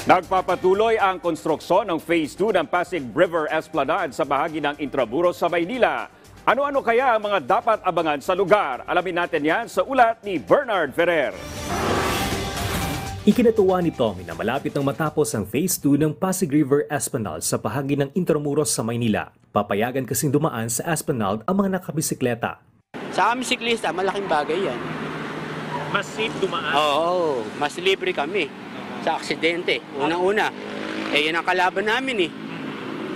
Nagpapatuloy ang konstruksyon ng Phase 2 ng Pasig River Esplanade sa bahagi ng Intramuros sa Maynila. Ano-ano kaya ang mga dapat abangan sa lugar? Alamin natin yan sa ulat ni Bernard Ferrer. Ikinatuwa ni Tommy na malapit nang matapos ang Phase 2 ng Pasig River Esplanade sa bahagi ng Intramuros sa Maynila. Papayagan kasing dumaan sa Esplanade ang mga nakabisikleta. Sa aming siklista, malaking bagay yan. Mas safe dumaan? Oo, mas libre kami sa aksidente. Unang-una, yan ang kalaban namin eh.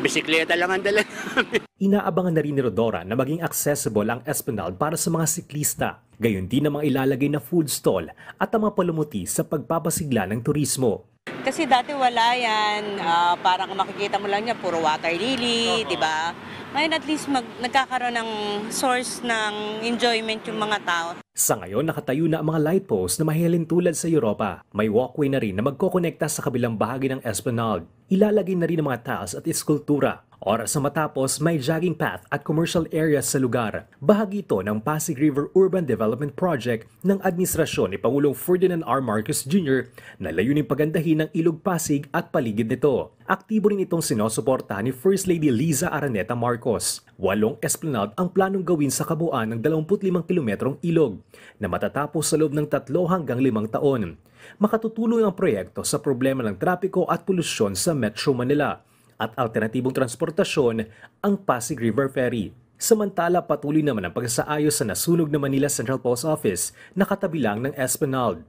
Bisikleta lang ang dala namin. Inaabangan na rin ni Rodora na maging accessible ang Esplanade para sa mga siklista. Gayon din ang mga ilalagay na food stall at ang mga palumuti sa pagpapasigla ng turismo. Kasi dati wala yan, parang makikita mo lang niya, puro water lily, di ba? Ngayon at least nagkakaroon ng source ng enjoyment yung mga tao. Sa ngayon, nakatayo na ang mga light posts na mahihalin tulad sa Europa. May walkway na rin na magkokonekta sa kabilang bahagi ng Esplanade. Ilalagay na rin ang mga tiles at eskultura. Oras na matapos, may jogging path at commercial areas sa lugar. Bahagi ito ng Pasig River Urban Development Project ng administrasyon ni Pangulong Ferdinand R. Marcos Jr. na layuning pagandahin ng Ilog Pasig at paligid nito. Aktibo rin itong sinusuportahan ni First Lady Liza Araneta Marcos. 8 esplanade ang planong gawin sa kabuuan ng 25 kilometrong ilog na matatapos sa loob ng 3 hanggang 5 taon. Makatutulong ang proyekto sa problema ng trapiko at polusyon sa Metro Manila at alternatibong transportasyon ang Pasig River Ferry. Samantala, patuloy naman ang pagsaayos sa nasunog na Manila Central Post Office na katabi lang ng Esplanade.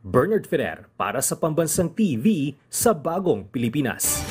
Bernard Ferrer para sa Pambansang TV sa Bagong Pilipinas.